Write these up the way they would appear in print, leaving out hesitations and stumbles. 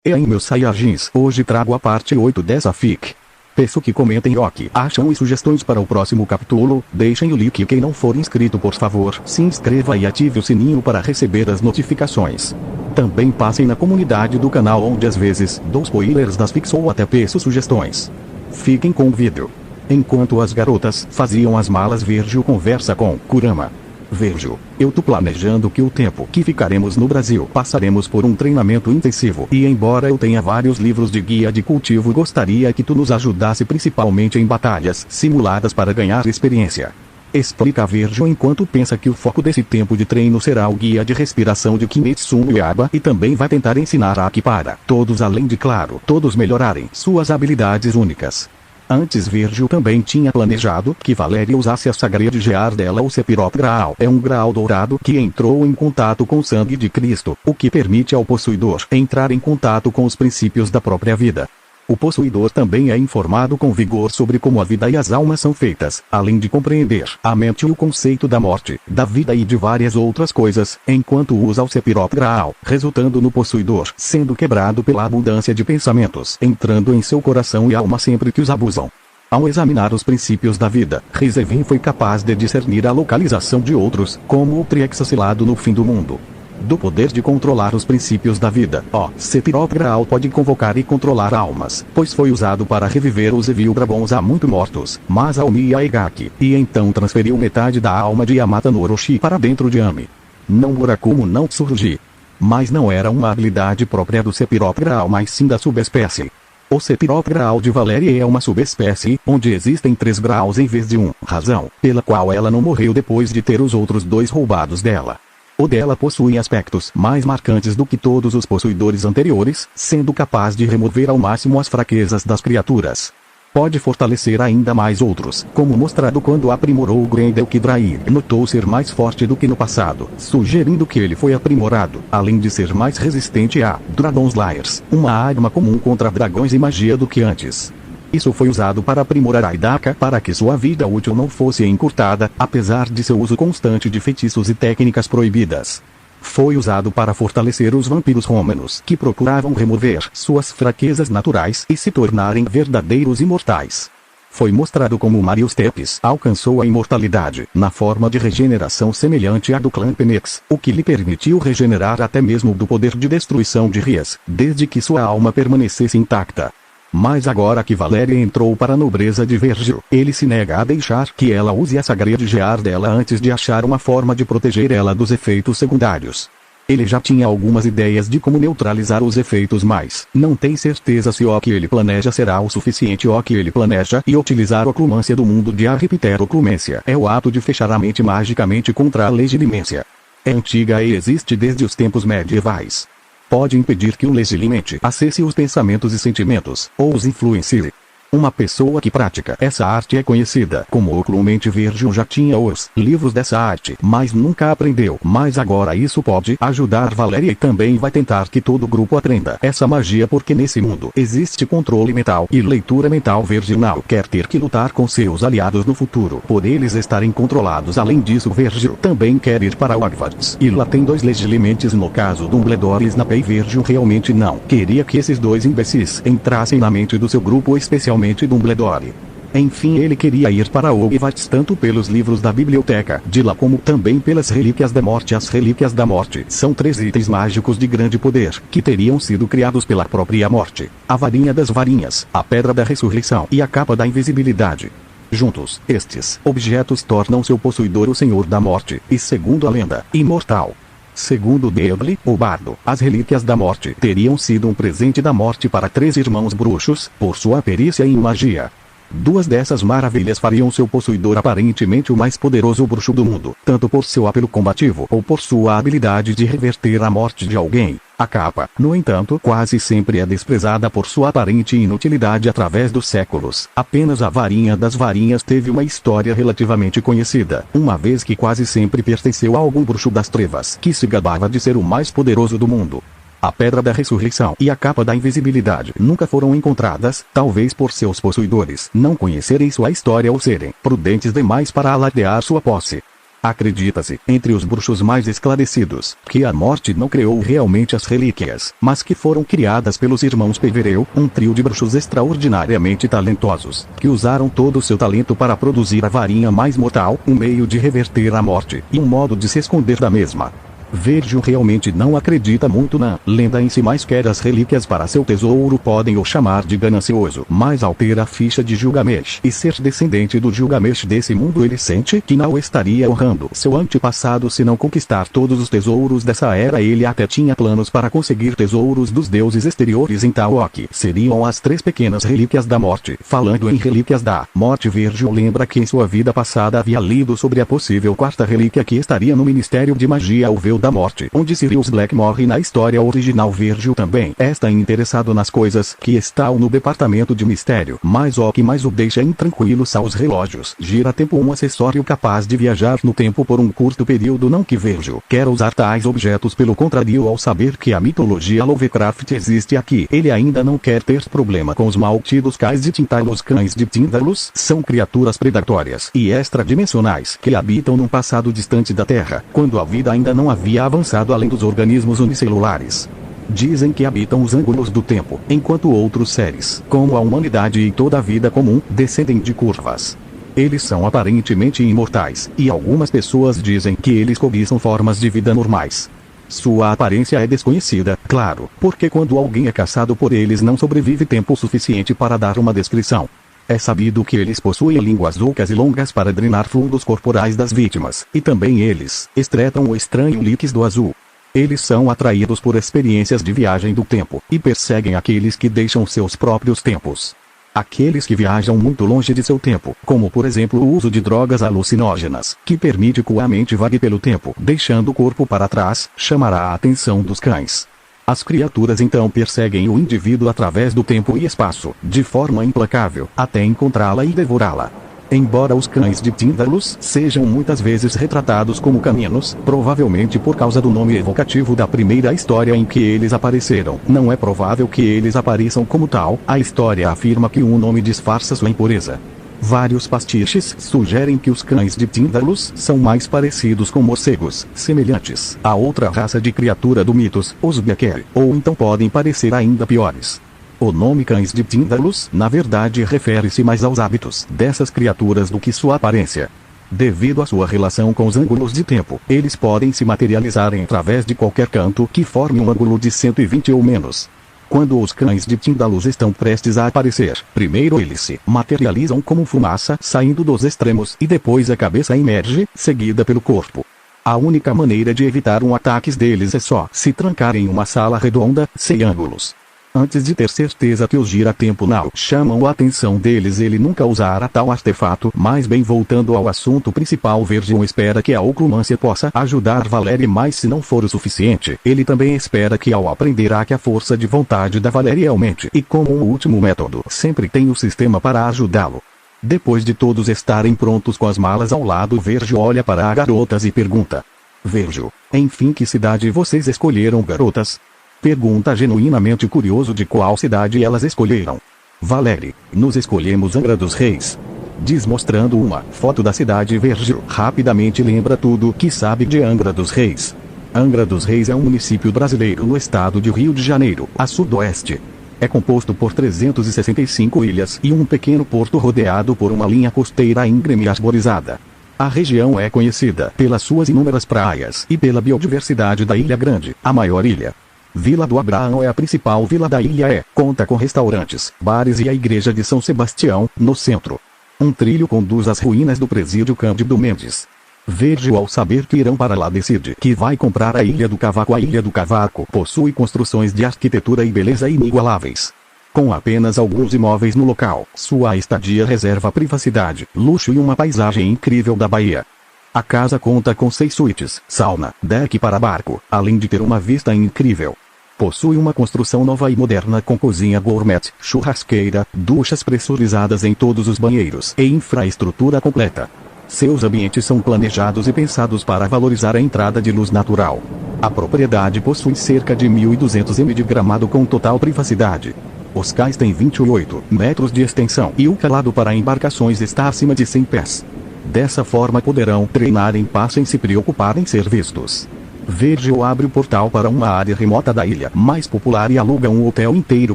E aí meus Saiyajins, hoje trago a parte 8 dessa fic. Peço que comentem o que acham e sugestões para o próximo capítulo, deixem o like e quem não for inscrito por favor, se inscreva e ative o sininho para receber as notificações. Também passem na comunidade do canal onde às vezes dou spoilers das fics ou até peço sugestões. Fiquem com o vídeo. Enquanto as garotas faziam as malas, Virgil conversa com Kurama. Virgil, eu tô planejando que o tempo que ficaremos no Brasil passaremos por um treinamento intensivo e embora eu tenha vários livros de guia de cultivo gostaria que tu nos ajudasse principalmente em batalhas simuladas para ganhar experiência. Explica Virgil enquanto pensa que o foco desse tempo de treino será o guia de respiração de Kimetsu no Yaiba e também vai tentar ensinar Aki para todos além de claro todos melhorarem suas habilidades únicas. Antes Virgil também tinha planejado que Valéria usasse a Sacred Gear dela. O Sephiroth Graal é um graal dourado que entrou em contato com o sangue de Cristo, o que permite ao possuidor entrar em contato com os princípios da própria vida. O possuidor também é informado com vigor sobre como a vida e as almas são feitas, além de compreender a mente e o conceito da morte, da vida e de várias outras coisas, enquanto usa o Sephiroth Graal, resultando no possuidor sendo quebrado pela abundância de pensamentos entrando em seu coração e alma sempre que os abusam. Ao examinar os princípios da vida, Rizevin foi capaz de discernir a localização de outros, como o Triexacilado no fim do mundo. Do poder de controlar os princípios da vida, Sephiroth Graal pode convocar e controlar almas, pois foi usado para reviver os Evil Dragons há muito mortos, Masaomi e Aigaki, e então transferiu metade da alma de Yamata no Orochi para dentro de Ami. Não Murakumo não Tsurugi. Mas não era uma habilidade própria do Sephiroth Graal mas sim da subespécie. O Sephiroth Graal de Valéria é uma subespécie, onde existem 3 graus em vez de 1, razão pela qual ela não morreu depois de ter os outros 2 roubados dela. O dela possui aspectos mais marcantes do que todos os possuidores anteriores, sendo capaz de remover ao máximo as fraquezas das criaturas. Pode fortalecer ainda mais outros, como mostrado quando aprimorou o Grendel que Drair notou ser mais forte do que no passado, sugerindo que ele foi aprimorado, além de ser mais resistente a Dragon Slayers, uma arma comum contra dragões e magia do que antes. Isso foi usado para aprimorar a Hidaka para que sua vida útil não fosse encurtada, apesar de seu uso constante de feitiços e técnicas proibidas. Foi usado para fortalecer os vampiros romanos que procuravam remover suas fraquezas naturais e se tornarem verdadeiros imortais. Foi mostrado como Marius Tepes alcançou a imortalidade na forma de regeneração semelhante à do clã Penex, o que lhe permitiu regenerar até mesmo do poder de destruição de Rias, desde que sua alma permanecesse intacta. Mas agora que Valéria entrou para a nobreza de Virgil, ele se nega a deixar que ela use a Sacred Gear dela antes de achar uma forma de proteger ela dos efeitos secundários. Ele já tinha algumas ideias de como neutralizar os efeitos mas não tem certeza se o que ele planeja será o suficiente. O que ele planeja e utilizar a oclumância do mundo de Arrepteroclumência é o ato de fechar a mente magicamente contra a legilimência. É antiga e existe desde os tempos medievais. Pode impedir que o legilimente acesse os pensamentos e sentimentos, ou os influencie. Uma pessoa que pratica essa arte é conhecida como Oclumente. Virgil já tinha os livros dessa arte, mas nunca aprendeu. Mas agora isso pode ajudar Valéria e também vai tentar que todo o grupo aprenda essa magia porque nesse mundo existe controle mental e leitura mental. Virgil não quer ter que lutar com seus aliados no futuro por eles estarem controlados. Além disso Virgil também quer ir para Hogwarts e lá tem 2 legilimentes no caso Dumbledore e Snape. Virgil realmente não queria que esses 2 imbecis entrassem na mente do seu grupo, especialmente Dumbledore. Enfim, ele queria ir para Hogwarts tanto pelos livros da biblioteca de lá como também pelas relíquias da morte. As relíquias da morte são 3 itens mágicos de grande poder, que teriam sido criados pela própria morte: a varinha das varinhas, a pedra da ressurreição e a capa da invisibilidade. Juntos, estes objetos tornam seu possuidor o Senhor da Morte, e segundo a lenda, imortal. Segundo Dudley, o bardo, as relíquias da morte teriam sido um presente da morte para 3 irmãos bruxos, por sua perícia em magia. 2 dessas maravilhas fariam seu possuidor aparentemente o mais poderoso bruxo do mundo, tanto por seu apelo combativo ou por sua habilidade de reverter a morte de alguém. A capa, no entanto, quase sempre é desprezada por sua aparente inutilidade através dos séculos. Apenas a varinha das varinhas teve uma história relativamente conhecida, uma vez que quase sempre pertenceu a algum bruxo das trevas que se gabava de ser o mais poderoso do mundo. A pedra da ressurreição e a capa da invisibilidade nunca foram encontradas, talvez por seus possuidores não conhecerem sua história ou serem prudentes demais para alardear sua posse. Acredita-se, entre os bruxos mais esclarecidos, que a morte não criou realmente as relíquias, mas que foram criadas pelos irmãos Peverell, um trio de bruxos extraordinariamente talentosos, que usaram todo o seu talento para produzir a varinha mais mortal, um meio de reverter a morte, e um modo de se esconder da mesma. Virgil realmente não acredita muito na lenda em si, mas quer as relíquias para seu tesouro. Podem o chamar de ganancioso, mas ao ter a ficha de Gilgamesh e ser descendente do Gilgamesh desse mundo, ele sente que não estaria honrando seu antepassado se não conquistar todos os tesouros dessa era. Ele até tinha planos para conseguir tesouros dos deuses exteriores em Taoque. Seriam as 3 pequenas relíquias da morte. Falando em relíquias da morte, Virgil lembra que em sua vida passada havia lido sobre a possível 4ª relíquia que estaria no Ministério de Magia, o Véu da Morte, onde Sirius Black morre na história original. Virgil também está interessado nas coisas que estão no departamento de mistério, mas o que mais o deixa intranquilo são os relógios gira-tempo, um acessório capaz de viajar no tempo por um curto período. Não que Virgil quer usar tais objetos, pelo contrário, ao saber que a mitologia Lovecraft existe aqui, ele ainda não quer ter problema com os maltidos cães de Tintagel. Os cães de Tintagel são criaturas predatórias e extradimensionais que habitam num passado distante da Terra, quando a vida ainda não havia avançado além dos organismos unicelulares. Dizem que habitam os ângulos do tempo, enquanto outros seres, como a humanidade e toda a vida comum, descendem de curvas. Eles são aparentemente imortais, e algumas pessoas dizem que eles cobiçam formas de vida normais. Sua aparência é desconhecida, claro, porque quando alguém é caçado por eles não sobrevive tempo suficiente para dar uma descrição. É sabido que eles possuem línguas ocas e longas para drenar fluidos corporais das vítimas, e também eles excretam o estranho líquido azul. Eles são atraídos por experiências de viagem do tempo, e perseguem aqueles que deixam seus próprios tempos. Aqueles que viajam muito longe de seu tempo, como por exemplo o uso de drogas alucinógenas, que permite que a mente vague pelo tempo, deixando o corpo para trás, chamará a atenção dos cães. As criaturas então perseguem o indivíduo através do tempo e espaço, de forma implacável, até encontrá-la e devorá-la. Embora os cães de Tintagel sejam muitas vezes retratados como caninos, provavelmente por causa do nome evocativo da primeira história em que eles apareceram, não é provável que eles apareçam como tal. A história afirma que um nome disfarça sua impureza. Vários pastiches sugerem que os cães de Tintagel são mais parecidos com morcegos, semelhantes a outra raça de criatura do mitos, os Beaker, ou então podem parecer ainda piores. O nome cães de Tintagel, na verdade, refere-se mais aos hábitos dessas criaturas do que sua aparência. Devido à sua relação com os ângulos de tempo, eles podem se materializar através de qualquer canto que forme um ângulo de 120 ou menos. Quando os cães de Tintagel estão prestes a aparecer, primeiro eles se materializam como fumaça saindo dos extremos e depois a cabeça emerge, seguida pelo corpo. A única maneira de evitar ataques deles é só se trancar em uma sala redonda, sem ângulos. Antes de ter certeza que os gira-tempo não chamam a atenção deles, ele nunca usará tal artefato. Mas bem, voltando ao assunto principal, Virgil espera que a oclumância possa ajudar Valerie, mas se não for o suficiente, ele também espera que ao aprenderá que a força de vontade da Valerie aumente, e como um último método, sempre tem o sistema para ajudá-lo. Depois de todos estarem prontos com as malas ao lado, Virgil olha para as garotas e pergunta: Virgil, enfim, que cidade vocês escolheram, garotas? Pergunta genuinamente curioso de qual cidade elas escolheram. Valerie: nos escolhemos Angra dos Reis. Diz, mostrando uma foto da cidade. Virgil rapidamente lembra tudo que sabe de Angra dos Reis. Angra dos Reis é um município brasileiro no estado de Rio de Janeiro, a sudoeste. É composto por 365 ilhas e um pequeno porto rodeado por uma linha costeira íngreme e arborizada. A região é conhecida pelas suas inúmeras praias e pela biodiversidade da Ilha Grande, a maior ilha. Vila do Abraão é a principal vila da ilha conta com restaurantes, bares e a igreja de São Sebastião, no centro. Um trilho conduz às ruínas do presídio Cândido Mendes. Virgil, ao saber que irão para lá, decide que vai comprar a Ilha do Cavaco. A Ilha do Cavaco possui construções de arquitetura e beleza inigualáveis. Com apenas alguns imóveis no local, sua estadia reserva privacidade, luxo e uma paisagem incrível da Bahia. A casa conta com 6 suítes, sauna, deck para barco, além de ter uma vista incrível. Possui uma construção nova e moderna com cozinha gourmet, churrasqueira, duchas pressurizadas em todos os banheiros e infraestrutura completa. Seus ambientes são planejados e pensados para valorizar a entrada de luz natural. A propriedade possui cerca de 1.200 m de gramado com total privacidade. Os cais têm 28 metros de extensão e o calado para embarcações está acima de 100 pés. Dessa forma poderão treinar em paz sem se preocupar em ser vistos. Virgil abre o portal para uma área remota da ilha mais popular e aluga um hotel inteiro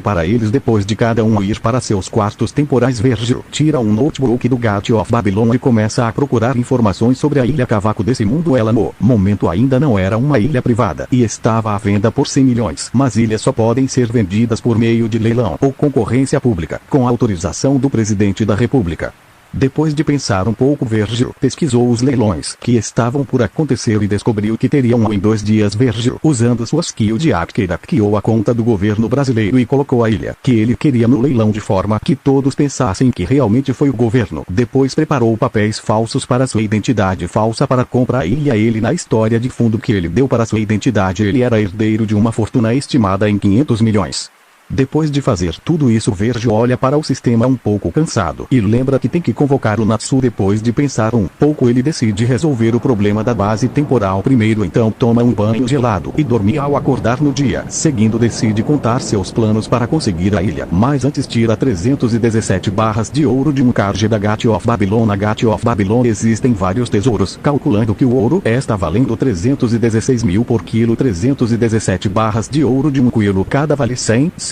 para eles depois de cada um ir para seus quartos temporais. Virgil tira um notebook do Gate of Babylon e começa a procurar informações sobre a ilha Cavaco desse mundo. Ela no momento ainda não era uma ilha privada e estava à venda por 100 milhões. Mas ilhas só podem ser vendidas por meio de leilão ou concorrência pública, com autorização do presidente da República. Depois de pensar um pouco, Virgil pesquisou os leilões que estavam por acontecer e descobriu que teriam um em 2 dias. Virgil, usando sua skill de arqueiro, hackeou a conta do governo brasileiro e colocou a ilha que ele queria no leilão de forma que todos pensassem que realmente foi o governo. Depois preparou papéis falsos para sua identidade falsa para comprar a ilha. Ele, na história de fundo que ele deu para sua identidade, ele era herdeiro de uma fortuna estimada em 500 milhões. Depois de fazer tudo isso, Virgil olha para o sistema um pouco cansado e lembra que tem que convocar o Natsu. Depois de pensar um pouco, ele decide resolver o problema da base temporal primeiro. Então toma um banho gelado e dorme. Ao acordar no dia seguinte, decide contar seus planos para conseguir a ilha. Mas antes tira 317 barras de ouro de um card da Gate of Babylon. Na Gate of Babylon existem vários tesouros, calculando que o ouro está valendo 316 mil por quilo. 317 barras de ouro de 1 quilo cada vale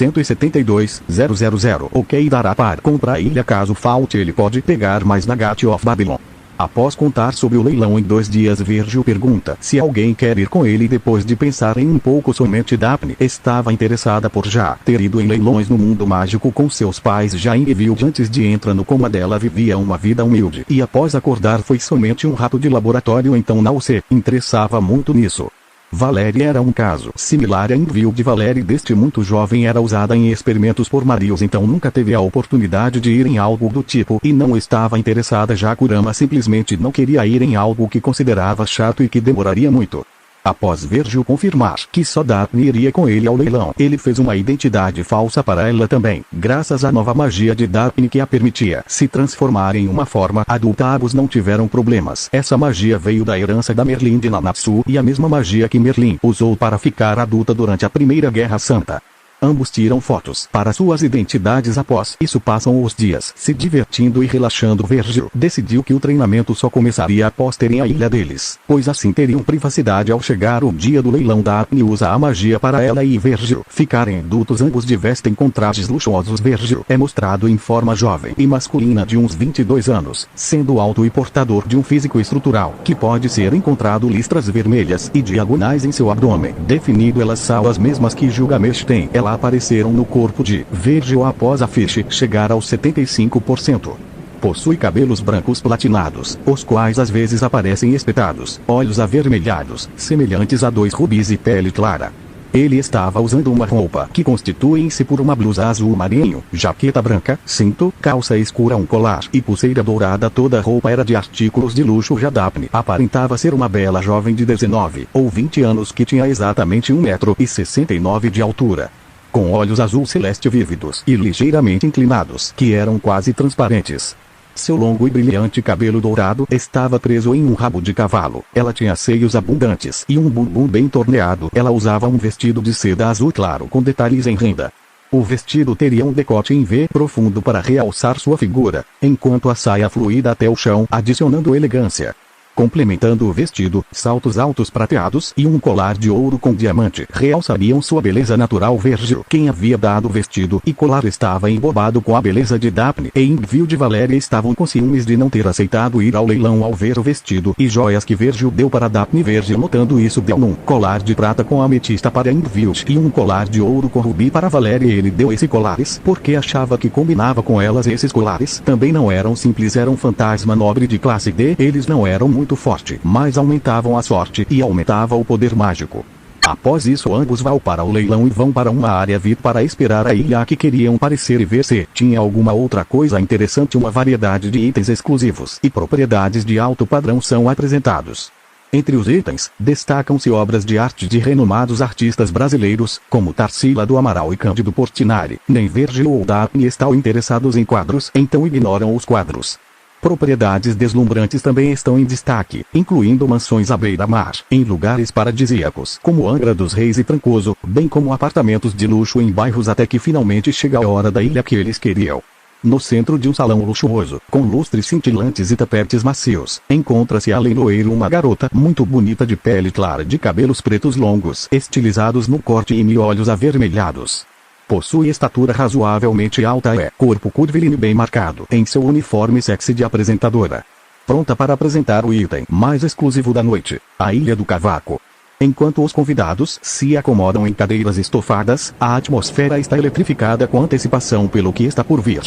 172.000. Ok, dará para comprar a ilha. Caso falte, ele pode pegar mais na Gate of Babylon. Após contar sobre o leilão em 2 dias, Virgil pergunta se alguém quer ir com ele. Depois de pensar em um pouco, somente Daphne estava interessada por já ter ido em leilões no mundo mágico com seus pais já em Evilde. Antes de entrar no coma dela, vivia uma vida humilde e após acordar foi somente um rato de laboratório, então não se interessava muito nisso. Valerie era um caso similar a Enfield. Valerie, desde muito jovem, era usada em experimentos por Marius, então nunca teve a oportunidade de ir em algo do tipo e não estava interessada. Já Kurama simplesmente não queria ir em algo que considerava chato e que demoraria muito. Após Virgil confirmar que só Daphne iria com ele ao leilão, ele fez uma identidade falsa para ela também. Graças à nova magia de Daphne que a permitia se transformar em uma forma adulta, ambos não tiveram problemas. Essa magia veio da herança da Merlin de Nanatsu e a mesma magia que Merlin usou para ficar adulta durante a Primeira Guerra Santa. Ambos tiram fotos para suas identidades. Após isso, passam os dias se divertindo e relaxando. Virgil decidiu que o treinamento só começaria após terem a ilha deles, pois assim teriam privacidade ao chegar o dia do leilão. Daphne usa a magia para ela e Virgil ficarem adultos. Ambos vestem com trajes luxuosos. Virgil é mostrado em forma jovem e masculina de uns 22 anos, sendo alto e portador de um físico estrutural que pode ser encontrado listras vermelhas e diagonais em seu abdômen definido. Elas são as mesmas que Gilgamesh tem. Elas apareceram no corpo de Virgil após a Fish chegar aos 75%. Possui cabelos brancos platinados, os quais às vezes aparecem espetados, olhos avermelhados, semelhantes a 2 rubis e pele clara. Ele estava usando uma roupa que constitui-se por uma blusa azul marinho, jaqueta branca, cinto, calça escura, um colar e pulseira dourada. Toda a roupa era de artículos de luxo. Já Daphne aparentava ser uma bela jovem de 19 ou 20 anos que tinha exatamente 1,69 m de altura, com olhos azul celeste vívidos e ligeiramente inclinados, que eram quase transparentes. Seu longo e brilhante cabelo dourado estava preso em um rabo de cavalo. Ela tinha seios abundantes e um bumbum bem torneado. Ela usava um vestido de seda azul claro com detalhes em renda. O vestido teria um decote em V profundo para realçar sua figura, enquanto a saia fluía até o chão, adicionando elegância. Complementando o vestido, saltos altos prateados e um colar de ouro com diamante realçariam sua beleza natural. Virgil, quem havia dado o vestido e colar, estava embobado com a beleza de Daphne e Enfield. Valerie estavam com ciúmes de não ter aceitado ir ao leilão ao ver o vestido e joias que Virgil deu para Daphne. Virgil, notando isso, deu um colar de prata com ametista para Enfield e um colar de ouro com rubi para Valerie. Ele deu esses colares porque achava que combinava com elas. Esses colares também não eram simples, eram fantasma nobre de classe D. Eles não eram muito forte, mas aumentavam a sorte e aumentava o poder mágico. Após isso, ambos vão para o leilão e vão para uma área VIP para esperar a ilha que queriam parecer e ver se tinha alguma outra coisa interessante. Uma variedade de itens exclusivos e propriedades de alto padrão são apresentados. Entre os itens, destacam-se obras de arte de renomados artistas brasileiros, como Tarsila do Amaral e Cândido Portinari. Nem Virgil ou Daphne estão interessados em quadros, então ignoram os quadros. Propriedades deslumbrantes também estão em destaque, incluindo mansões à beira-mar, em lugares paradisíacos, como Angra dos Reis e Trancoso, bem como apartamentos de luxo em bairros, até que finalmente chega a hora da ilha que eles queriam. No centro de um salão luxuoso, com lustres cintilantes e tapetes macios, encontra-se a leiloeira, uma garota muito bonita de pele clara, de cabelos pretos longos, estilizados no corte e olhos avermelhados. Possui estatura razoavelmente alta e corpo curvilíneo bem marcado em seu uniforme sexy de apresentadora. Pronta para apresentar o item mais exclusivo da noite, a Ilha do Cavaco. Enquanto os convidados se acomodam em cadeiras estofadas, a atmosfera está eletrificada com antecipação pelo que está por vir.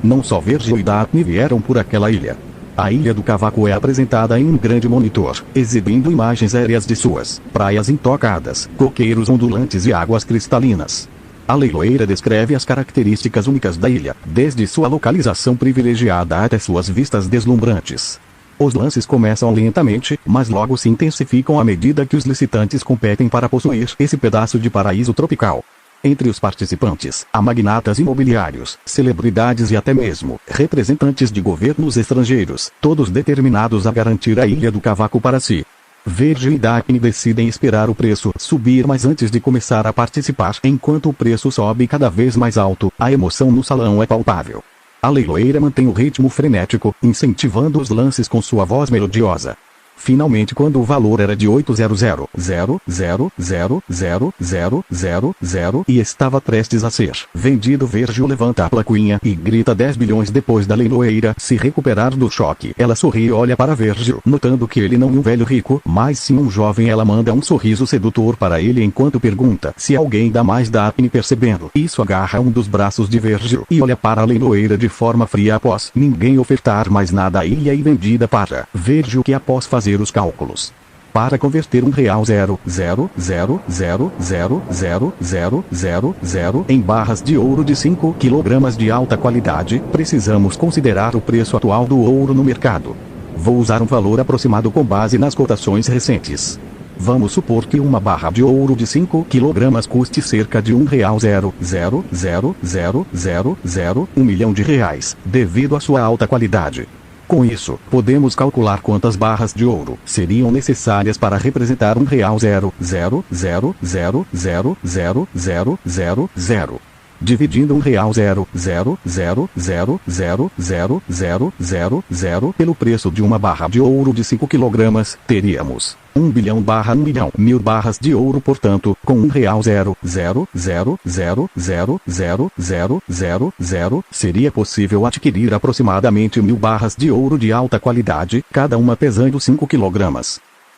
Não só Virgil e Daphne vieram por aquela ilha. A Ilha do Cavaco é apresentada em um grande monitor, exibindo imagens aéreas de suas praias intocadas, coqueiros ondulantes e águas cristalinas. A leiloeira descreve as características únicas da ilha, desde sua localização privilegiada até suas vistas deslumbrantes. Os lances começam lentamente, mas logo se intensificam à medida que os licitantes competem para possuir esse pedaço de paraíso tropical. Entre os participantes, há magnatas imobiliários, celebridades e até mesmo representantes de governos estrangeiros, todos determinados a garantir a Ilha do Cavaco para si. Virgil e Daphne decidem esperar o preço subir, mas antes de começar a participar, enquanto o preço sobe cada vez mais alto, a emoção no salão é palpável. A leiloeira mantém o ritmo frenético, incentivando os lances com sua voz melodiosa. Finalmente, quando o valor era de 800,000,000,000 e estava prestes a ser vendido, Virgil levanta a plaquinha e grita 10 bilhões. Depois da leiloeira se recuperar do choque, ela sorri e olha para Virgil, notando que ele não é um velho rico, mas sim um jovem. Ela manda um sorriso sedutor para ele enquanto pergunta se alguém dá mais. Daphne, percebendo isso, agarra um dos braços de Virgil e olha para a leiloeira de forma fria. Após ninguém ofertar mais nada, a ilha é vendida para Virgil, que após fazer os cálculos para converter R$1,000000000 em barras de ouro de 5 kg de alta qualidade, precisamos considerar o preço atual do ouro no mercado. Vou usar um valor aproximado com base nas cotações recentes. Vamos supor que uma barra de ouro de 5 kg custe cerca de R$1,0000001 milhão, devido à sua alta qualidade. Com isso, podemos calcular quantas barras de ouro seriam necessárias para representar R$1,0000000. Dividindo R$1,000000000 pelo preço de uma barra de ouro de 5 kg, teríamos 1 bilhão barra 1 milhão, 1000 barras de ouro. Portanto, com R$1,000000000 seria possível adquirir aproximadamente 1000 barras de ouro de alta qualidade, cada uma pesando 5 kg.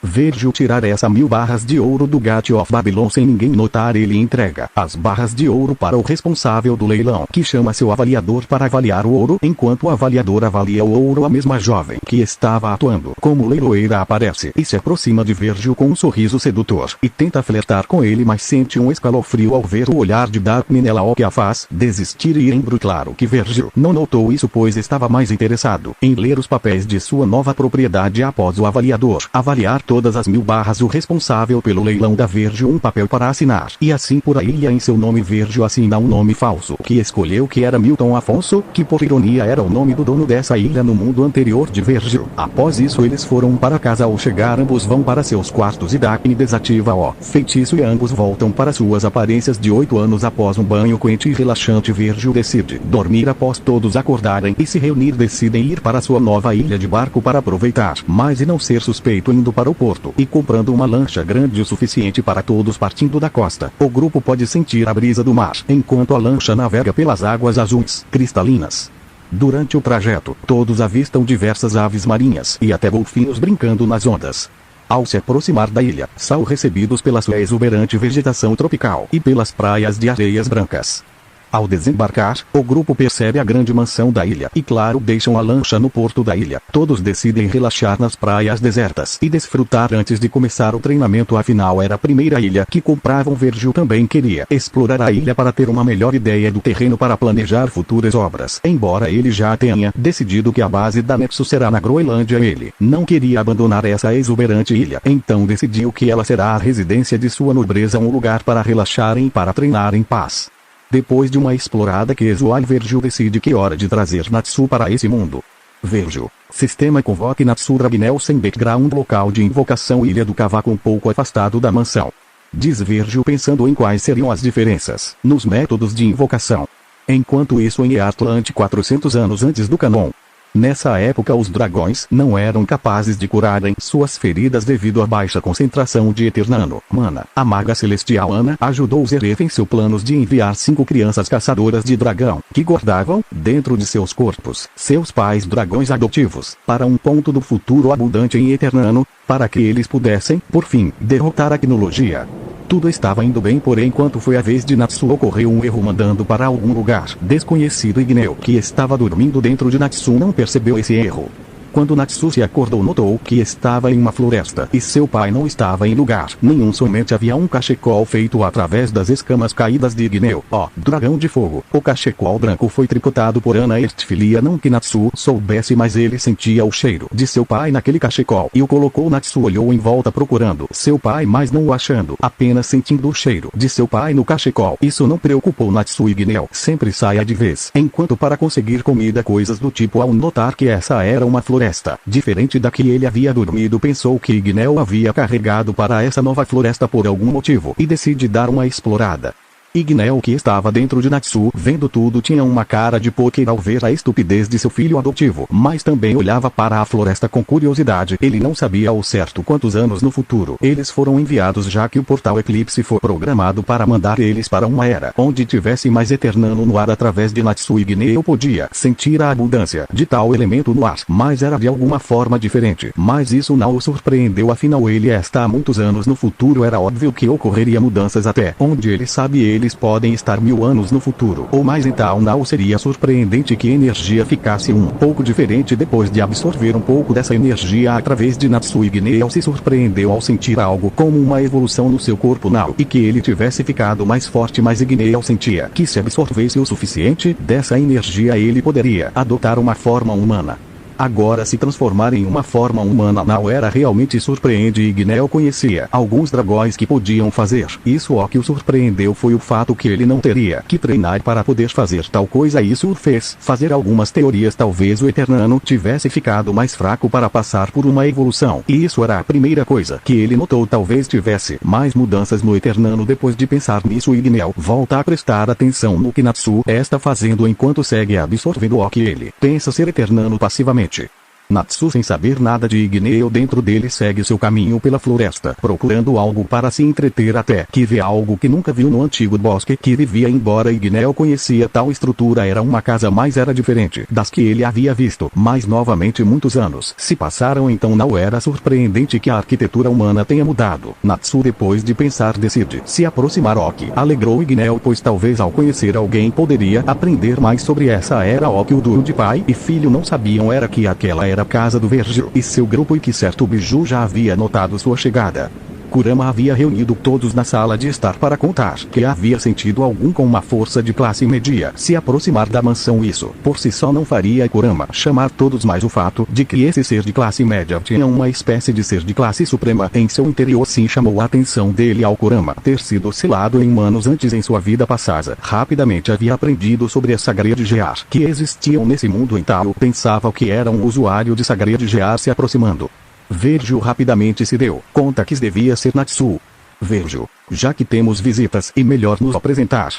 Virgil tirar essa 1000 barras de ouro do Gate of Babylon sem ninguém notar. Ele entrega as barras de ouro para o responsável do leilão, que chama seu avaliador para avaliar o ouro. Enquanto o avaliador avalia o ouro, a mesma jovem que estava atuando como leiloeira aparece e se aproxima de Virgil com um sorriso sedutor e tenta flertar com ele, mas sente um escalofrio ao ver o olhar de Daphne nela, o que a faz desistir e ir embora. Claro que Virgil não notou isso, pois estava mais interessado em ler os papéis de sua nova propriedade. Após o avaliador avaliar todas as 1000 barras, o responsável pelo leilão dá Virgil um papel para assinar, e assim por a ilha em seu nome. Virgil assina um nome falso, que escolheu, que era Milton Afonso, que por ironia era o nome do dono dessa ilha no mundo anterior de Virgil. Após isso, eles foram para casa. Ao chegar, ambos vão para seus quartos e Daphne desativa o feitiço e ambos voltam para suas aparências de 8 anos. Após um banho quente e relaxante, Virgil decide dormir. Após todos acordarem e se reunir, decidem ir para sua nova ilha de barco para aproveitar mais e não ser suspeito, indo para o porto e comprando uma lancha grande o suficiente para todos. Partindo da costa, o grupo pode sentir a brisa do mar, enquanto a lancha navega pelas águas azuis, cristalinas. Durante o trajeto, todos avistam diversas aves marinhas e até golfinhos brincando nas ondas. Ao se aproximar da ilha, são recebidos pela sua exuberante vegetação tropical e pelas praias de areias brancas. Ao desembarcar, o grupo percebe a grande mansão da ilha e, claro, deixam a lancha no porto da ilha. Todos decidem relaxar nas praias desertas e desfrutar antes de começar o treinamento. Afinal, era a primeira ilha que compravam. Virgil também queria explorar a ilha para ter uma melhor ideia do terreno para planejar futuras obras. Embora ele já tenha decidido que a base da Nexus será na Groenlândia, ele não queria abandonar essa exuberante ilha. Então decidiu que ela será a residência de sua nobreza, um lugar para relaxarem e para treinar em paz. Depois de uma explorada casual, Virgil decide que é hora de trazer Natsu para esse mundo. Virgil. Sistema convoque Natsu Ragnel sem background. Local de invocação: Ilha do Cavaco, um pouco afastado da mansão. Diz Virgil, pensando em quais seriam as diferenças nos métodos de invocação. Enquanto isso em Earthland 400 anos antes do canon. Nessa época os dragões não eram capazes de curarem suas feridas devido à baixa concentração de Eternano Mana. A maga celestial Ana ajudou Zeref em seus planos de enviar 5 crianças caçadoras de dragão, que guardavam, dentro de seus corpos, seus pais dragões adotivos, para um ponto do futuro abundante em Eternano, para que eles pudessem, por fim, derrotar a Gnologia. Tudo estava indo bem, porém quando foi a vez de Natsu ocorreu um erro mandando para algum lugar desconhecido. Igneo, que estava dormindo dentro de Natsu, não percebeu esse erro. Quando Natsu se acordou, notou que estava em uma floresta e seu pai não estava em lugar nenhum, somente havia um cachecol feito através das escamas caídas de Igneo, dragão de fogo. O cachecol branco foi tricotado por Ana Ertfilia, não que Natsu soubesse, mas ele sentia o cheiro de seu pai naquele cachecol e o colocou. Natsu olhou em volta procurando seu pai, mas não o achando, apenas sentindo o cheiro de seu pai no cachecol. Isso não preocupou Natsu. Igneo sempre saia de vez enquanto para conseguir comida, coisas do tipo. Ao notar que essa era uma floresta diferente da que ele havia dormido, pensou que Igneo havia carregado para essa nova floresta por algum motivo e decide dar uma explorada. Igneo, que estava dentro de Natsu, vendo tudo, tinha uma cara de poker ao ver a estupidez de seu filho adotivo, mas também olhava para a floresta com curiosidade. Ele não sabia ao certo quantos anos no futuro eles foram enviados, já que o portal Eclipse foi programado para mandar eles para uma era onde tivesse mais Eternano no ar. Através de Natsu, Igneo podia sentir a abundância de tal elemento no ar, mas era de alguma forma diferente. Mas isso não o surpreendeu, afinal ele está há muitos anos no futuro. Era óbvio que ocorreria mudanças até onde ele sabe. Eles podem estar 1000 anos no futuro ou mais, então não seria surpreendente que a energia ficasse um pouco diferente. Depois de absorver um pouco dessa energia através de Natsu, Igneo se surpreendeu ao sentir algo como uma evolução no seu corpo, não e que ele tivesse ficado mais forte, mas Igneo sentia que se absorvesse o suficiente dessa energia ele poderia adotar uma forma humana. Agora, se transformar em uma forma humana não era realmente surpreende. Igneo conhecia alguns dragões que podiam fazer isso. O que o surpreendeu foi o fato que ele não teria que treinar para poder fazer tal coisa. Isso o fez fazer algumas teorias. Talvez o Eternano tivesse ficado mais fraco para passar por uma evolução, e isso era a primeira coisa que ele notou. Talvez tivesse mais mudanças no Eternano. Depois de pensar nisso, Igneo volta a prestar atenção no que Natsu está fazendo enquanto segue absorvendo o que ele pensa ser Eternano passivamente. Natsu, sem saber nada de Igneo dentro dele, segue seu caminho pela floresta, procurando algo para se entreter, até que vê algo que nunca viu no antigo bosque que vivia. Embora Igneo conhecia tal estrutura, era uma casa, mas era diferente das que ele havia visto. Mas novamente muitos anos se passaram, então não era surpreendente que a arquitetura humana tenha mudado. Natsu, depois de pensar, decide se aproximar. O que alegrou Igneo, pois talvez ao conhecer alguém poderia aprender mais sobre essa era. O que o duo de pai e filho não sabiam era que aquela era a casa do Vergil e seu grupo, e que certo Biju já havia notado sua chegada. Kurama havia reunido todos na sala de estar para contar que havia sentido algum com uma força de classe média se aproximar da mansão. Isso por si só não faria Kurama chamar todos, mas o fato de que esse ser de classe média tinha uma espécie de ser de classe suprema em seu interior sim chamou a atenção dele. Ao Kurama ter sido selado em manos antes em sua vida passada, rapidamente havia aprendido sobre as Sacred Gear que existiam nesse mundo, então pensava que era um usuário de Sacred Gear se aproximando. Vergil rapidamente se deu conta que devia ser Natsu. Vergil, já que temos visitas, e melhor nos apresentar.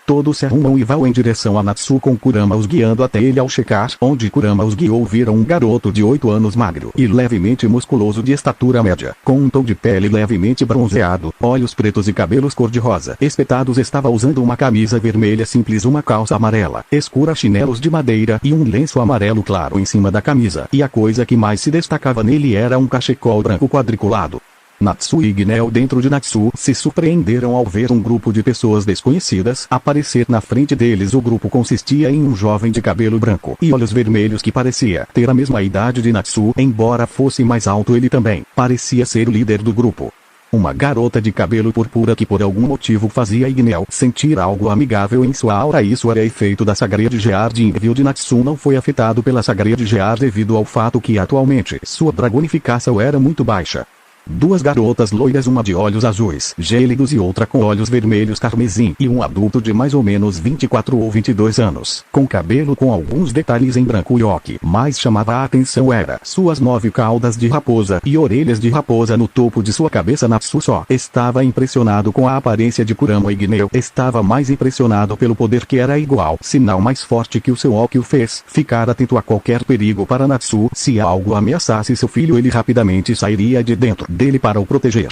Todos se arrumam e vão em direção a Natsu, com Kurama os guiando até ele. Ao chegar onde Kurama os guiou, viram um garoto de 8 anos, magro e levemente musculoso, de estatura média, com um tom de pele levemente bronzeado, olhos pretos e cabelos cor-de-rosa espetados. Estava usando uma camisa vermelha simples, uma calça amarela escura, chinelos de madeira e um lenço amarelo claro em cima da camisa, e a coisa que mais se destacava nele era um cachecol branco quadriculado. Natsu e Igneo, dentro de Natsu, se surpreenderam ao ver um grupo de pessoas desconhecidas aparecer na frente deles. O grupo consistia em um jovem de cabelo branco e olhos vermelhos que parecia ter a mesma idade de Natsu, embora fosse mais alto. Ele também parecia ser o líder do grupo. Uma garota de cabelo púrpura que por algum motivo fazia Igneo sentir algo amigável em sua aura. Isso era efeito da Sacred Gear de envio de Natsu. Não foi afetado pela Sacred Gear devido ao fato que atualmente sua dragonificação era muito baixa. Duas garotas loiras, uma de olhos azuis gélidos e outra com olhos vermelhos carmesim, e um adulto de mais ou menos 24 ou 22 anos, com cabelo com alguns detalhes em branco, e o que mais chamava a atenção era suas 9 caudas de raposa e orelhas de raposa no topo de sua cabeça. Natsu só estava impressionado com a aparência de Kurama, e Gneu estava mais impressionado pelo poder que era igual, se não mais forte, que o seu Oki o fez ficar atento a qualquer perigo para Natsu. Se algo ameaçasse seu filho, ele rapidamente sairia de dentro dele para o proteger.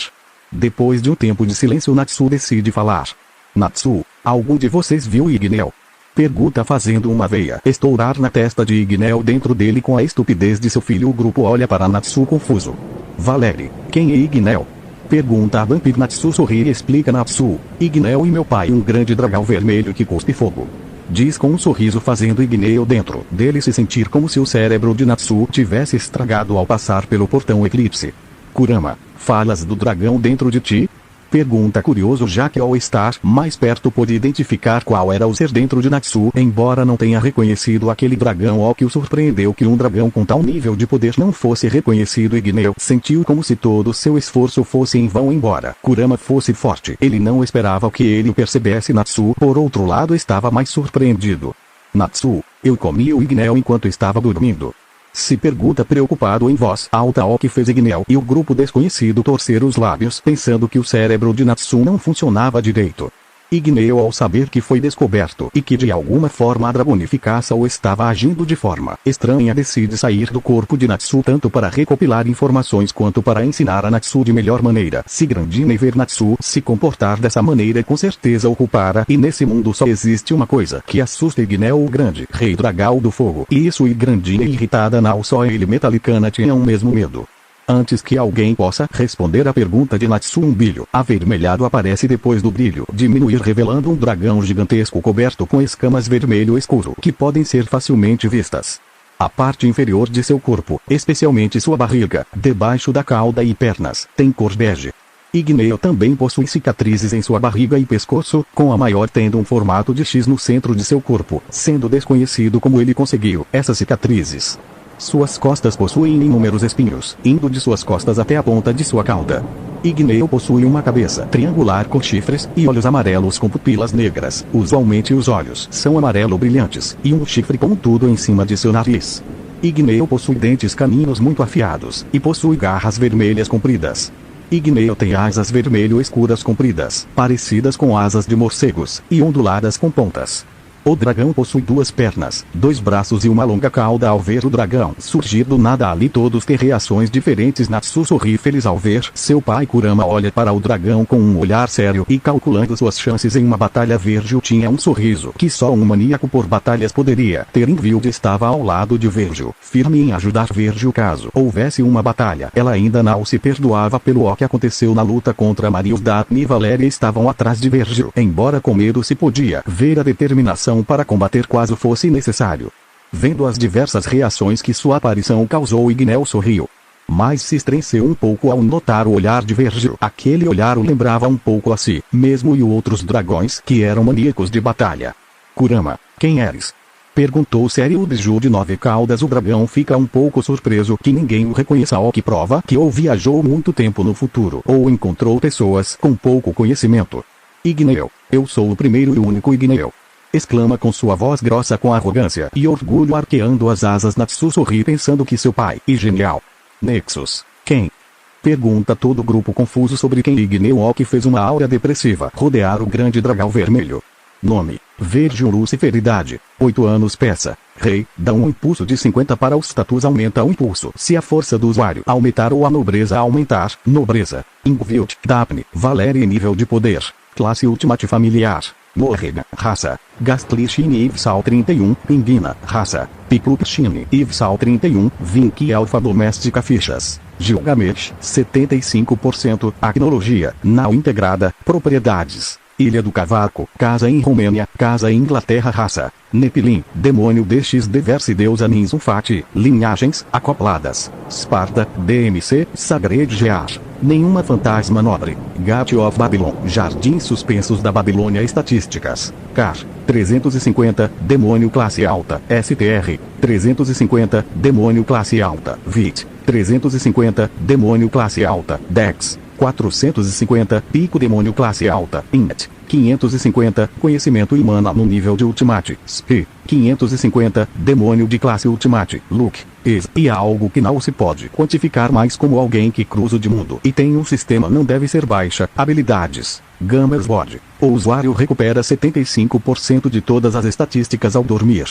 Depois de um tempo de silêncio, Natsu decide falar. Natsu, algum de vocês viu Gneu? Pergunta, fazendo uma veia estourar na testa de Gneu dentro dele com a estupidez de seu filho. O grupo olha para Natsu confuso. Valeri, quem é Gneu? Pergunta a Vampir. Natsu sorri e explica. Natsu, Gneu e meu pai, um grande dragão vermelho que cuspe fogo. Diz com um sorriso, fazendo Gneu dentro dele se sentir como se o cérebro de Natsu tivesse estragado ao passar pelo portão eclipse. Kurama, falas do dragão dentro de ti? Pergunta curioso, já que ao estar mais perto pôde identificar qual era o ser dentro de Natsu, embora não tenha reconhecido aquele dragão. O que o surpreendeu que um dragão com tal nível de poder não fosse reconhecido. Gneu sentiu como se todo seu esforço fosse em vão, embora Kurama fosse forte. Ele não esperava que ele o percebesse. Natsu, por outro lado, estava mais surpreendido. Natsu, eu comi o Gneu enquanto estava dormindo. Se pergunta, preocupado em voz alta. O que fez Gneu e o grupo desconhecido torcer os lábios, pensando que o cérebro de Natsu não funcionava direito. Gneu, ao saber que foi descoberto e que de alguma forma a dragonificação estava agindo de forma estranha, decide sair do corpo de Natsu, tanto para recopilar informações quanto para ensinar a Natsu de melhor maneira. Se Grandina e ver Natsu se comportar dessa maneira, com certeza o culpara, e nesse mundo só existe uma coisa que assusta Gneu, o grande rei dragão do fogo, e isso. E Grandina, irritada, não só ele Metalicana tinham o mesmo medo. Antes que alguém possa responder a pergunta de Natsu, um brilho avermelhado aparece depois do brilho diminuir, revelando um dragão gigantesco coberto com escamas vermelho escuro que podem ser facilmente vistas. A parte inferior de seu corpo, especialmente sua barriga, debaixo da cauda e pernas, tem cor bege. Gneu também possui cicatrizes em sua barriga e pescoço, com a maior tendo um formato de X no centro de seu corpo, sendo desconhecido como ele conseguiu essas cicatrizes. Suas costas possuem inúmeros espinhos, indo de suas costas até a ponta de sua cauda. Gneu possui uma cabeça triangular com chifres e olhos amarelos com pupilas negras. Usualmente os olhos são amarelo brilhantes, e um chifre pontudo em cima de seu nariz. Gneu possui dentes caninos muito afiados, e possui garras vermelhas compridas. Gneu tem asas vermelho escuras compridas, parecidas com asas de morcegos, e onduladas com pontas. O dragão possui 2 pernas, 2 braços e uma longa cauda. Ao ver o dragão surgir do nada ali, todos têm reações diferentes. Natsu sorri feliz ao ver seu pai. Kurama olha para o dragão com um olhar sério e calculando suas chances em uma batalha. Virgil tinha um sorriso que só um maníaco por batalhas poderia ter. Invilde estava ao lado de Virgil, firme em ajudar Virgil caso houvesse uma batalha. Ela ainda não se perdoava pelo o que aconteceu na luta contra Marius. Daphne e Valéria estavam atrás de Virgil, embora com medo se podia ver a determinação para combater caso fosse necessário. Vendo as diversas reações que sua aparição causou, Gneu sorriu. Mas se estremeceu um pouco ao notar o olhar de Virgil. Aquele olhar o lembrava um pouco a si mesmo e outros dragões que eram maníacos de batalha. Kurama, quem eres? Perguntou sério o biju de 9 caudas. O dragão fica um pouco surpreso que ninguém o reconheça, o que prova que ou viajou muito tempo no futuro ou encontrou pessoas com pouco conhecimento. Gneu, eu sou o primeiro e único Gneu. Exclama com sua voz grossa com arrogância e orgulho, arqueando as asas. Natsu sorri pensando que seu pai e genial. Nexus, quem? Pergunta todo o grupo confuso sobre quem. Gneu, o que fez uma aura depressiva rodear o grande dragão vermelho. Nome, Virgil Lucifer. Idade, 8 anos. Peça, rei, dá um impulso de 50 para o status. Aumenta o impulso se a força do usuário aumentar ou a nobreza aumentar. Nobreza, Ingvild, Daphne, Valéria. Nível de poder, classe Ultimate familiar. Morrega, raça, Gastlichine Ivsal 31, Pinguina, raça, Piclupchine Ivsal 31, Vinci Alfa Doméstica. Fichas, Gilgamesh, 75%, Tecnologia, não integrada, Propriedades, Ilha do Cavaco, casa em Romênia, casa em Inglaterra. Raça, Nepilim, demônio DX Diverse, deusa Ninsunfati, linhagens, acopladas, Sparta, DMC, Sagred Gear. Nenhuma fantasma nobre. Gate of Babylon. Jardins suspensos da Babilônia. Estatísticas. Car. 350. Demônio classe alta. STR. 350. Demônio classe alta. VIT. 350, demônio classe alta, Dex. 450, pico demônio classe alta, Int. 550, conhecimento e mana no nível de Ultimate, SP. 550, demônio de classe Ultimate, Look. E algo que não se pode quantificar mais como alguém que cruza de mundo e tem um sistema não deve ser baixa. Habilidades. Gamers Board. O usuário recupera 75% de todas as estatísticas ao dormir.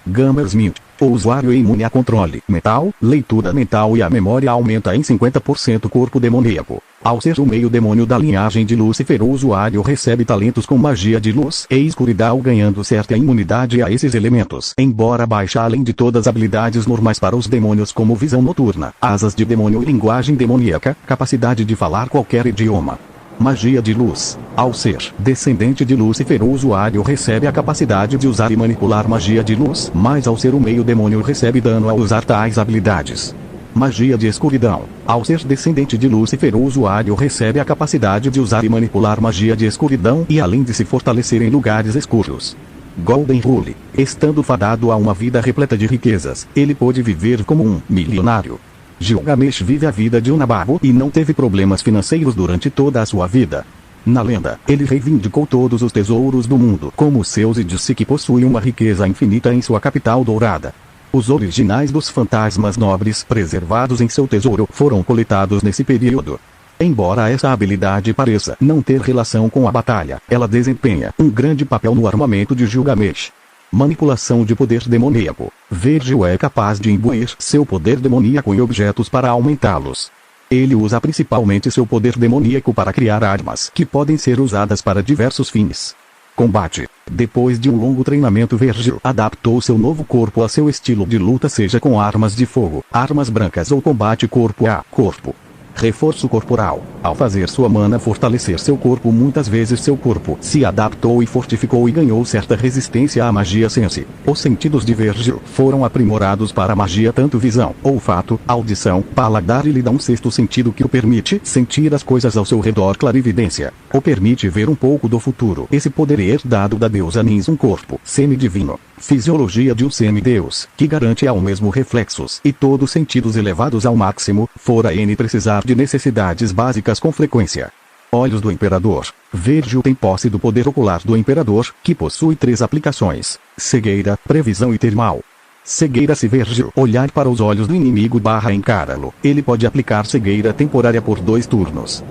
Gamers Mint. O usuário é imune a controle mental, leitura mental e a memória aumenta em 50%. Corpo demoníaco. Ao ser o meio demônio da linhagem de Lúcifer, o usuário recebe talentos com magia de luz e escuridão, ganhando certa imunidade a esses elementos. Embora baixa além de todas as habilidades normais para os demônios como visão noturna, asas de demônio e linguagem demoníaca, capacidade de falar qualquer idioma. Magia de luz. Ao ser descendente de Lúcifer, o usuário recebe a capacidade de usar e manipular magia de luz, mas ao ser o meio demônio recebe dano ao usar tais habilidades. Magia de escuridão. Ao ser descendente de Lúcifer, o usuário recebe a capacidade de usar e manipular magia de escuridão e além de se fortalecer em lugares escuros. Golden Rule. Estando fadado a uma vida repleta de riquezas, ele pôde viver como um milionário. Gilgamesh vive a vida de um nababo e não teve problemas financeiros durante toda a sua vida. Na lenda, ele reivindicou todos os tesouros do mundo como seus e disse que possui uma riqueza infinita em sua capital dourada. Os originais dos fantasmas nobres preservados em seu tesouro foram coletados nesse período. Embora essa habilidade pareça não ter relação com a batalha, ela desempenha um grande papel no armamento de Gilgamesh. Manipulação de poder demoníaco. Virgil é capaz de imbuir seu poder demoníaco em objetos para aumentá-los. Ele usa principalmente seu poder demoníaco para criar armas que podem ser usadas para diversos fins. Combate. Depois de um longo treinamento, Virgil adaptou seu novo corpo a seu estilo de luta, seja com armas de fogo, armas brancas ou combate corpo a corpo. Reforço corporal. Ao fazer sua mana fortalecer seu corpo, muitas vezes seu corpo se adaptou e fortificou e ganhou certa resistência à magia sense. Os sentidos de Virgil foram aprimorados para a magia, tanto visão, olfato, audição, paladar, e lhe dá um sexto sentido que o permite sentir as coisas ao seu redor. Clarividência. O permite ver um pouco do futuro. Esse poder é herdado da deusa Nis, um corpo semidivino. Fisiologia de um semideus, que garante ao mesmo reflexos e todos sentidos elevados ao máximo, fora N precisar de necessidades básicas com frequência. Olhos do Imperador. Virgil tem posse do poder ocular do Imperador, que possui 3 aplicações: cegueira, previsão e termal. Cegueira. Se Virgil olhar para os olhos do inimigo / encará-lo, ele pode aplicar cegueira temporária por 2 turnos.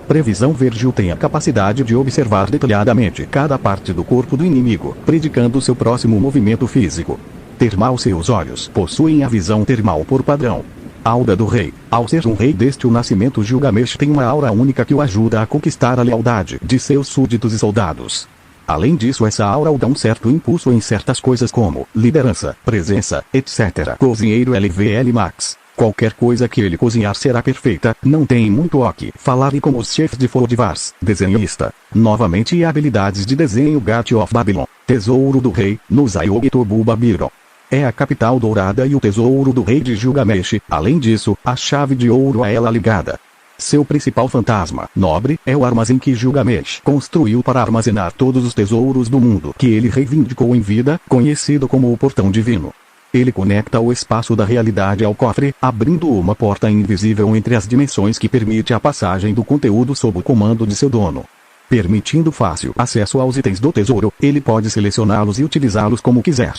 Previsão. Virgil tem a capacidade de observar detalhadamente cada parte do corpo do inimigo, predicando seu próximo movimento físico. Termal. Seus olhos possuem a visão termal por padrão. Aura do Rei. Ao ser um rei desde o nascimento, Gilgamesh tem uma aura única que o ajuda a conquistar a lealdade de seus súditos e soldados. Além disso, essa aura o dá um certo impulso em certas coisas como liderança, presença, etc. Cozinheiro. LVL Max. Qualquer coisa que ele cozinhar será perfeita, não tem muito o que falar. E como os chefes de Fordivars, desenhista. Novamente, e habilidades de desenho. God of Babylon. Tesouro do Rei, no Zayog Tobu Babilon. É a capital dourada e o tesouro do rei de Gilgamesh. Além disso, a chave de ouro a ela ligada. Seu principal fantasma nobre é o armazém que Gilgamesh construiu para armazenar todos os tesouros do mundo que ele reivindicou em vida, conhecido como o Portão Divino. Ele conecta o espaço da realidade ao cofre, abrindo uma porta invisível entre as dimensões que permite a passagem do conteúdo sob o comando de seu dono. Permitindo fácil acesso aos itens do tesouro, ele pode selecioná-los e utilizá-los como quiser.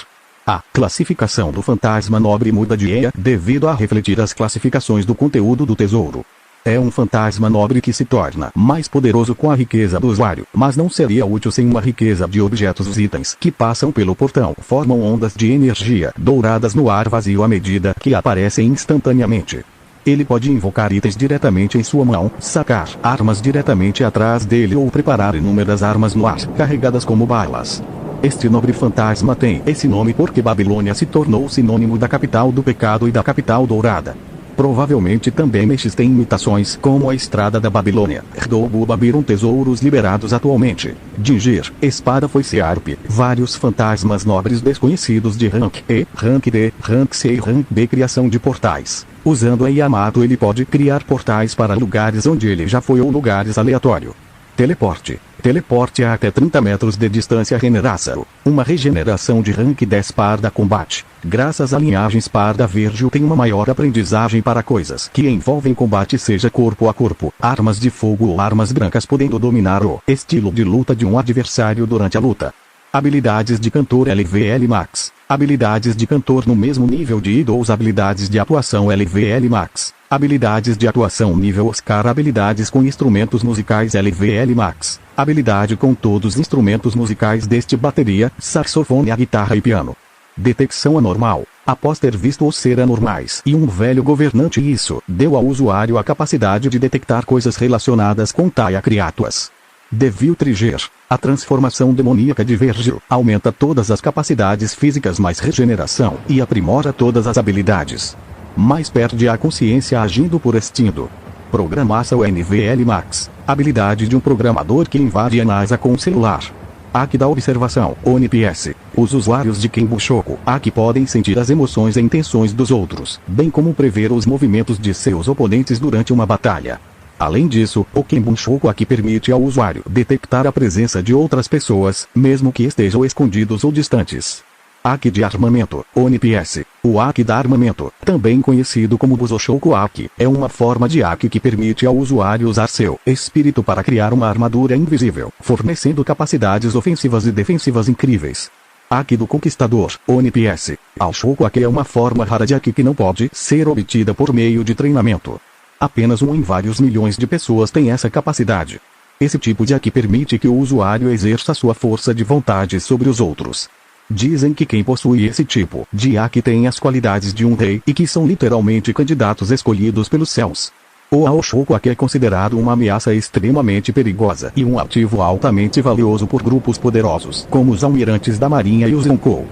A classificação do fantasma nobre muda de EA devido a refletir as classificações do conteúdo do tesouro. É um fantasma nobre que se torna mais poderoso com a riqueza do usuário, mas não seria útil sem uma riqueza de objetos. Os itens que passam pelo portão formam ondas de energia douradas no ar vazio à medida que aparecem instantaneamente. Ele pode invocar itens diretamente em sua mão, sacar armas diretamente atrás dele ou preparar inúmeras armas no ar, carregadas como balas. Este nobre fantasma tem esse nome porque Babilônia se tornou sinônimo da capital do pecado e da capital dourada. Provavelmente também existem imitações como a Estrada da Babilônia, Erdobu Babylon. Tesouros liberados atualmente. Dingir, espada foice arpe, vários fantasmas nobres desconhecidos de Rank E, Rank D, Rank C e Rank B. Criação de portais. Usando a Yamato ele pode criar portais para lugares onde ele já foi ou lugares aleatório. Teleporte. Teleporte a até 30 metros de distância. Regeneração. Uma regeneração de rank 10 Parda Combate. Graças a linhagens Parda Verde tem uma maior aprendizagem para coisas que envolvem combate, seja corpo a corpo, armas de fogo ou armas brancas, podendo dominar o estilo de luta de um adversário durante a luta. Habilidades de cantor LVL Max. Habilidades de cantor no mesmo nível de Idols. Habilidades de atuação LVL Max. Habilidades de atuação nível Oscar. Habilidades com instrumentos musicais LVL Max. Habilidade com todos os instrumentos musicais deste: bateria, saxofone, a guitarra e piano. Detecção anormal. Após ter visto os ser anormais e um velho governante, isso deu ao usuário a capacidade de detectar coisas relacionadas com Taya Criatuas. Devil Trigger. A transformação demoníaca de Virgil aumenta todas as capacidades físicas mais regeneração e aprimora todas as habilidades. Mas perde a consciência agindo por instinto. Programação NVL Max. Habilidade de um programador que invade a NASA com um celular. Haki da observação, ONPS. Os usuários de Kenbushoku Haki podem sentir as emoções e intenções dos outros, bem como prever os movimentos de seus oponentes durante uma batalha. Além disso, o Kenbushoku Haki permite ao usuário detectar a presença de outras pessoas, mesmo que estejam escondidos ou distantes. Haki de armamento, ONPS. O Haki da armamento, também conhecido como Busoshoku Haki, é uma forma de Haki que permite ao usuário usar seu espírito para criar uma armadura invisível, fornecendo capacidades ofensivas e defensivas incríveis. Haki do Conquistador, ONPS. Ao Shoku Haki é uma forma rara de Haki que não pode ser obtida por meio de treinamento. Apenas um em vários milhões de pessoas tem essa capacidade. Esse tipo de Haki permite que o usuário exerça sua força de vontade sobre os outros. Dizem que quem possui esse tipo de Haki tem as qualidades de um rei e que são literalmente candidatos escolhidos pelos céus. O Aoshoku Haki é considerado uma ameaça extremamente perigosa e um ativo altamente valioso por grupos poderosos, como os almirantes da marinha e os Yonkou.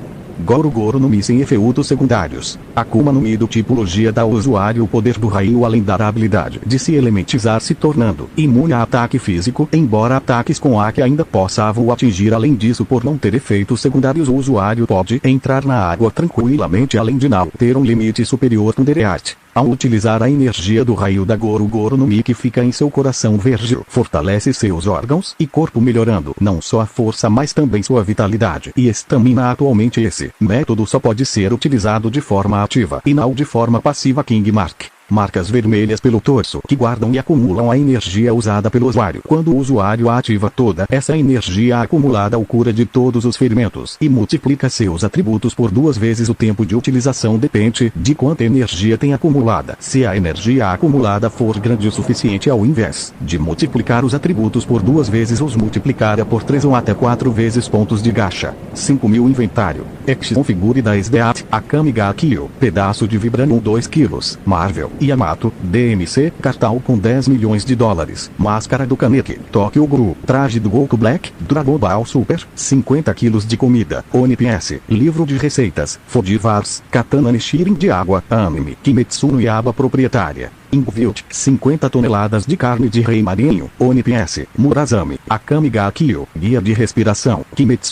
Goro no Mi sem efeitos secundários. Akuma no Mi do tipologia dá ao usuário o poder do raio, além da habilidade de se elementizar, se tornando imune a ataque físico, embora ataques com Haki ainda possa o atingir. Além disso, por não ter efeitos secundários, o usuário pode entrar na água tranquilamente, além de não ter um limite superior com Dereat. Ao utilizar a energia do raio da Goro no Mi que fica em seu coração, Virgil fortalece seus órgãos e corpo, melhorando não só a força mas também sua vitalidade e estamina. Atualmente esse método só pode ser utilizado de forma ativa e não de forma passiva. King Mark. Marcas vermelhas pelo torso que guardam e acumulam a energia usada pelo usuário. Quando o usuário ativa toda essa energia acumulada, o cura de todos os ferimentos e multiplica seus atributos por 2 vezes o tempo de utilização. Depende de quanta energia tem acumulada. Se a energia acumulada for grande o suficiente, ao invés de multiplicar os atributos por 2 vezes, os multiplicará por 3 ou até 4 vezes. Pontos de gacha. 5.000 inventário. Action figure da Sdeat, Akame ga Kill, pedaço de Vibranium 2 kg. Marvel. Yamato, DMC, cartão com 10 milhões de dólares. Máscara do Kaneki, Tokyo Guru, traje do Goku Black, Dragon Ball Super, 50 quilos de comida, ONPS, livro de receitas, Fodivars, Katana Nishirin de água, anime, Kimetsu no Yaiba proprietária. Ingovilt, 50 toneladas de carne de rei marinho, ONPS, Murazami, Akame ga Kill, guia de respiração, Kimetsu